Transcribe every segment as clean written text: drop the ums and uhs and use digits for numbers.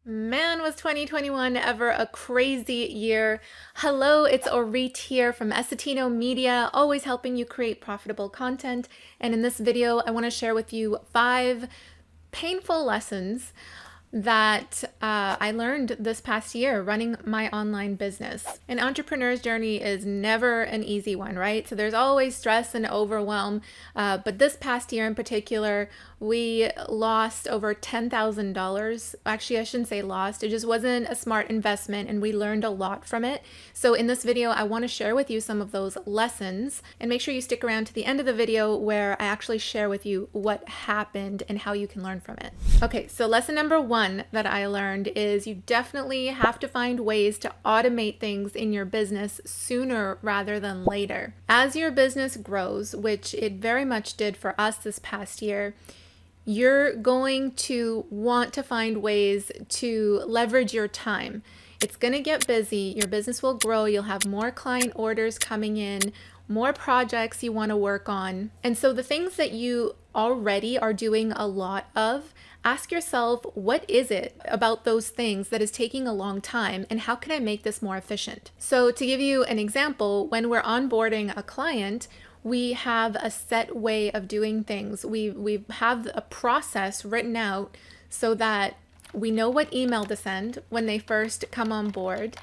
Man, was 2021 ever a crazy year. Hello, it's Orit here from Essetino Media, always helping you create profitable content. And in this video, I want to share with you 5 painful lessons that I learned this past year running my online business. An entrepreneur's journey is never an easy one, right? So there's always stress and overwhelm. But this past year in particular, we lost over $10,000. Actually, I shouldn't say lost. It just wasn't a smart investment and we learned a lot from it. So in this video, I want to share with you some of those lessons, and make sure you stick around to the end of the video where I actually share with you what happened and how you can learn from it. Okay, so lesson number 1 that I learned is you definitely have to find ways to automate things in your business sooner rather than later. As your business grows, which it very much did for us this past year, you're going to want to find ways to leverage your time. It's going to get busy. Your business will grow. You'll have more client orders coming in, more projects you want to work on. And so the things that you already are doing a lot of, ask yourself, what is it about those things that is taking a long time, and how can I make this more efficient? So to give you an example, when we're onboarding a client, we have a set way of doing things. We have a process written out so that we know what email to send when they first come on board,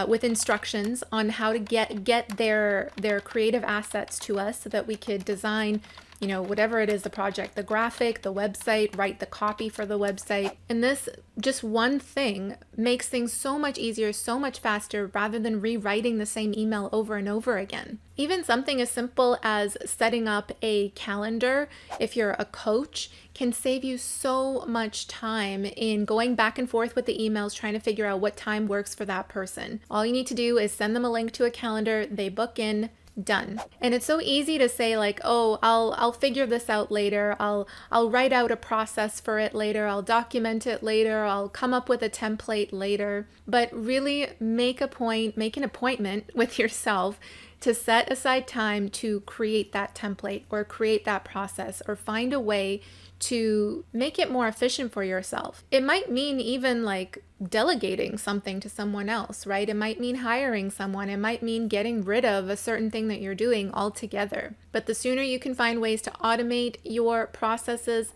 with instructions on how to get their creative assets to us so that we could design, whatever it is, the project, the graphic, the website, write the copy for the website. And this, just one thing, makes things so much easier, so much faster, rather than rewriting the same email over and over again. Even something as simple as setting up a calendar, if you're a coach, can save you so much time in going back and forth with the emails, trying to figure out what time works for that person. All you need to do is send them a link to a calendar, they book in, done. And it's so easy to say like, oh, I'll figure this out later. I'll write out a process for it later. I'll document it later. I'll come up with a template later. But really make an appointment with yourself to set aside time to create that template or create that process, or find a way to make it more efficient for yourself. It might mean even like delegating something to someone else, right? It might mean hiring someone. It might mean getting rid of a certain thing that you're doing altogether. But the sooner you can find ways to automate your processes,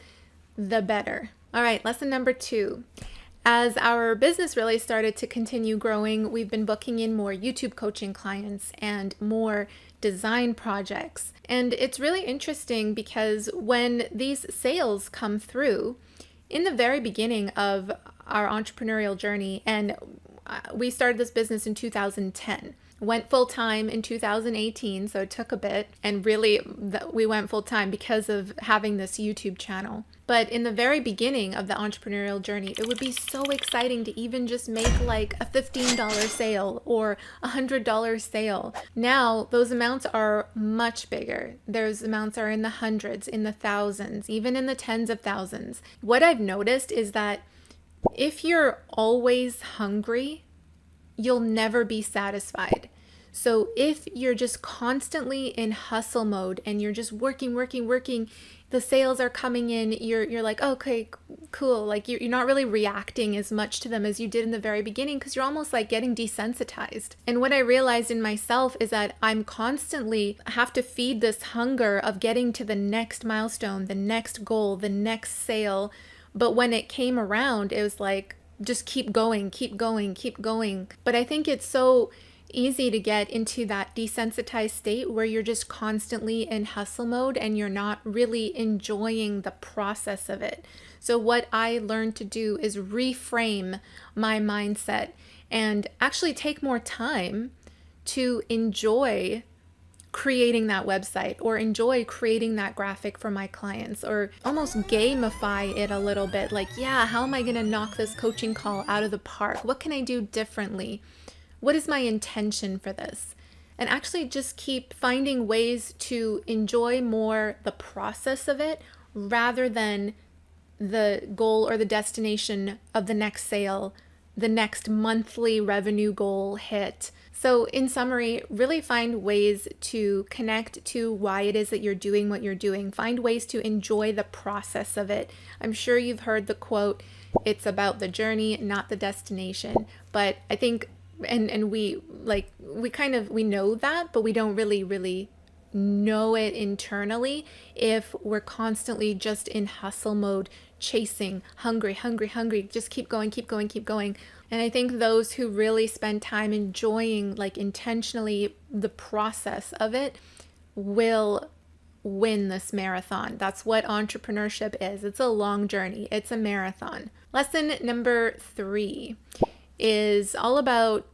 the better. All right, lesson number 2. As our business really started to continue growing, we've been booking in more YouTube coaching clients and more design projects. And it's really interesting because when these sales come through, in the very beginning of our entrepreneurial journey, and we started this business in 2010, went full-time in 2018, so it took a bit, and really we went full-time because of having this YouTube channel. But in the very beginning of the entrepreneurial journey, it would be so exciting to even just make like a $15 sale or a $100 sale. Now, those amounts are much bigger. Those amounts are in the hundreds, in the thousands, even in the tens of thousands. What I've noticed is that if you're always hungry, you'll never be satisfied. So if you're just constantly in hustle mode and you're just working, the sales are coming in, you're like, okay, cool. Like you're not really reacting as much to them as you did in the very beginning, because you're almost like getting desensitized. And what I realized in myself is that I'm constantly have to feed this hunger of getting to the next milestone, the next goal, the next sale. But when it came around, it was like, just keep going. But I think it's so easy to get into that desensitized state where you're just constantly in hustle mode and you're not really enjoying the process of it. So what I learned to do is reframe my mindset and actually take more time to enjoy creating that website or enjoy creating that graphic for my clients, or almost gamify it a little bit. Like, yeah, how am I going to knock this coaching call out of the park? What can I do differently? What is my intention for this? And actually just keep finding ways to enjoy more the process of it rather than the goal or the destination of the next sale the next monthly revenue goal hit. So in summary, really find ways to connect to why it is that you're doing what you're doing. Find ways to enjoy the process of it. I'm sure you've heard the quote, it's about the journey, not the destination. But I think, and we know that, but we don't really know it internally if we're constantly just in hustle mode, chasing, hungry, just keep going. And I think those who really spend time enjoying, like intentionally, the process of it will win this marathon. That's what entrepreneurship is. It's a long journey. It's a marathon. Lesson number 3 is all about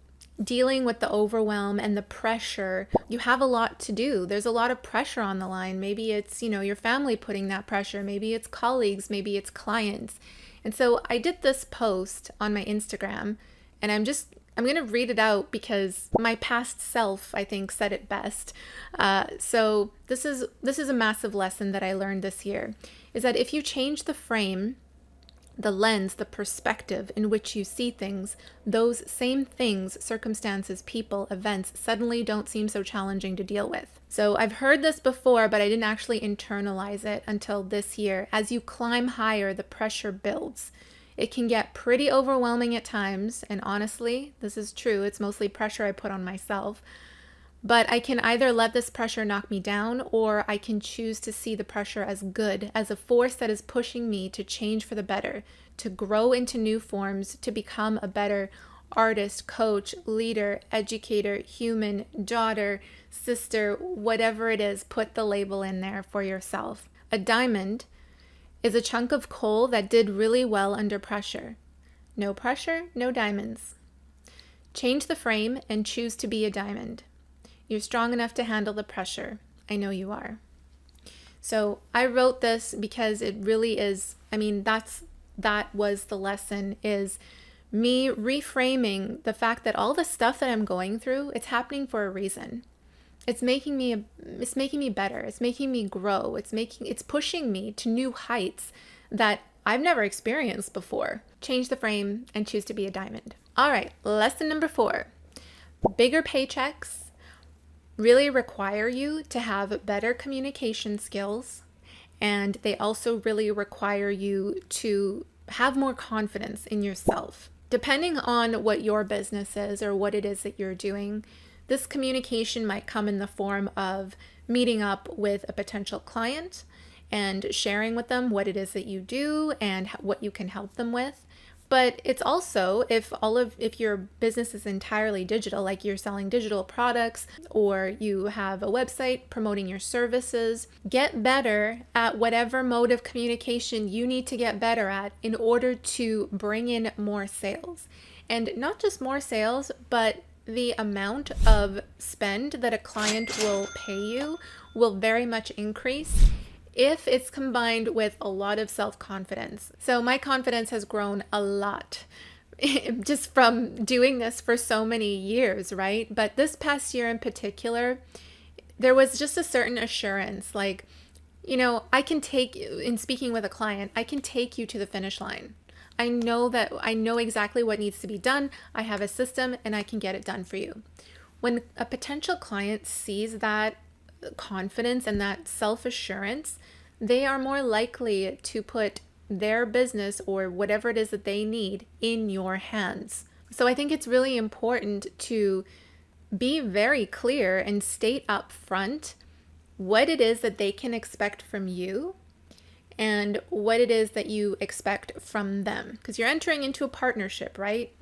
dealing with the overwhelm and the pressure. You have a lot to do. There's a lot of pressure on the line. Maybe it's, your family putting that pressure. Maybe it's colleagues. Maybe it's clients. And so I did this post on my Instagram, and I'm going to read it out because my past self, I think, said it best. So this is a massive lesson that I learned this year, is that if you change the frame, the lens, the perspective in which you see things, those same things, circumstances, people, events suddenly don't seem so challenging to deal with. So I've heard this before, but I didn't actually internalize it until this year. As you climb higher, the pressure builds. It can get pretty overwhelming at times, and honestly, this is true. It's mostly pressure I put on myself. But I can either let this pressure knock me down, or I can choose to see the pressure as good, as a force that is pushing me to change for the better, to grow into new forms, to become a better artist, coach, leader, educator, human, daughter, sister, whatever it is. Put the label in there for yourself. A diamond is a chunk of coal that did really well under pressure. No pressure, no diamonds. Change the frame and choose to be a diamond. You're strong enough to handle the pressure. I know you are. So I wrote this because it really is, that was the lesson, is me reframing the fact that all the stuff that I'm going through, it's happening for a reason. It's making me better. It's making me grow. It's pushing me to new heights that I've never experienced before. Change the frame and choose to be a diamond. All right, lesson number 4. Bigger paychecks really require you to have better communication skills, and they also really require you to have more confidence in yourself. Depending on what your business is or what it is that you're doing, this communication might come in the form of meeting up with a potential client and sharing with them what it is that you do and what you can help them with. But it's also, if your business is entirely digital, like you're selling digital products or you have a website promoting your services, get better at whatever mode of communication you need to get better at in order to bring in more sales. And not just more sales, but the amount of spend that a client will pay you will very much increase if it's combined with a lot of self-confidence. So my confidence has grown a lot just from doing this for so many years, right? But this past year in particular, there was just a certain assurance, like, I can take, in speaking with a client, I can take you to the finish line. I know exactly what needs to be done. I have a system and I can get it done for you. When a potential client sees that confidence and that self-assurance, they are more likely to put their business or whatever it is that they need in your hands. So I think it's really important to be very clear and state up front what it is that they can expect from you and what it is that you expect from them. Because you're entering into a partnership, right?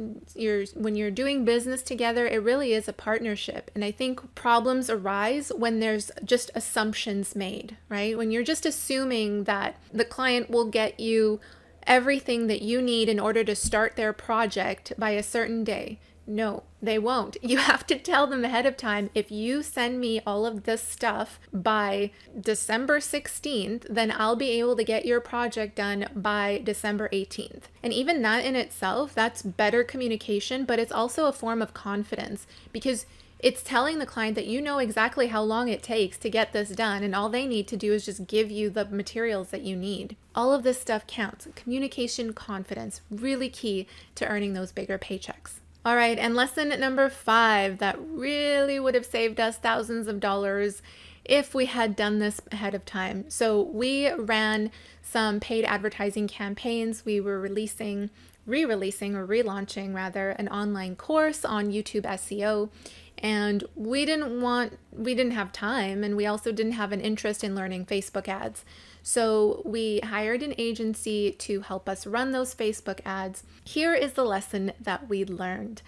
When you're doing business together, it really is a partnership. And I think problems arise when there's just assumptions made, right? When you're just assuming that the client will get you everything that you need in order to start their project by a certain day. No, they won't. You have to tell them ahead of time, if you send me all of this stuff by December 16th, then I'll be able to get your project done by December 18th. And even that in itself, that's better communication, but it's also a form of confidence because It's telling the client that you know exactly how long it takes to get this done, and all they need to do is just give you the materials that you need. All of this stuff counts. Communication, confidence, really key to earning those bigger paychecks. All right, and lesson number 5 that really would have saved us thousands of dollars if we had done this ahead of time. So we ran some paid advertising campaigns. We were re-releasing or relaunching rather an online course on YouTube SEO, and we didn't have time, and we also didn't have an interest in learning Facebook ads. So we hired an agency to help us run those Facebook ads. Here is the lesson that we learned.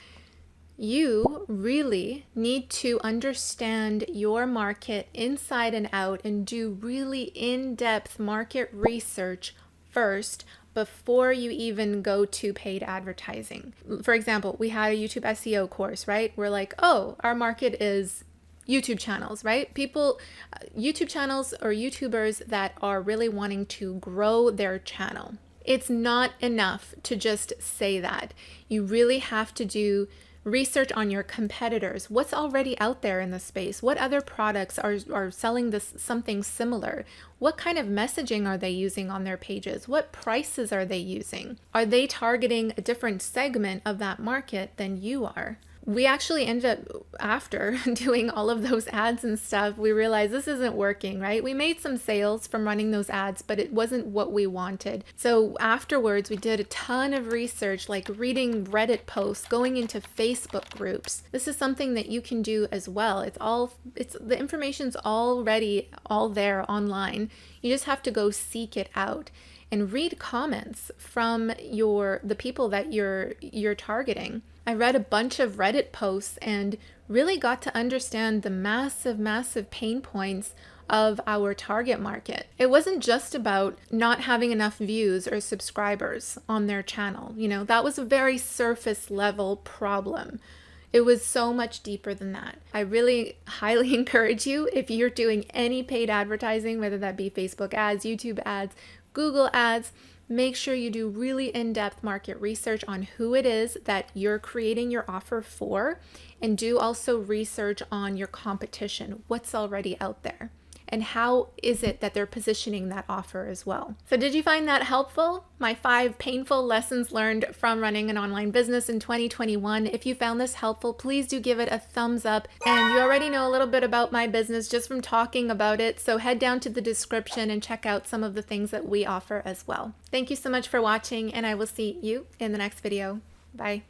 You really need to understand your market inside and out and do really in-depth market research first before you even go to paid advertising. For example, we had a YouTube SEO course, right? We're like, oh, our market is YouTube channels, right? YouTube channels or YouTubers that are really wanting to grow their channel. It's not enough to just say that. You really have to do research on your competitors. What's already out there in the space? What other products are selling something similar? What kind of messaging are they using on their pages? What prices are they using? Are they targeting a different segment of that market than you are? We actually ended up, after doing all of those ads and stuff, we realized this isn't working, right? We made some sales from running those ads, but it wasn't what we wanted. So afterwards, we did a ton of research, like reading Reddit posts, going into Facebook groups. This is something that you can do as well. The information's already all there online. You just have to go seek it out and read comments from the people that you're targeting. I read a bunch of Reddit posts and really got to understand the massive pain points of our target market. It wasn't just about not having enough views or subscribers on their channel. That was a very surface level problem. It was so much deeper than that. I really highly encourage you, if you're doing any paid advertising, whether that be Facebook ads, YouTube ads, Google ads, make sure you do really in-depth market research on who it is that you're creating your offer for, and do also research on your competition, what's already out there, and how is it that they're positioning that offer as well. So did you find that helpful? My 5 painful lessons learned from running an online business in 2021. If you found this helpful, please do give it a thumbs up. And you already know a little bit about my business just from talking about it, so head down to the description and check out some of the things that we offer as well. Thank you so much for watching, and I will see you in the next video. Bye.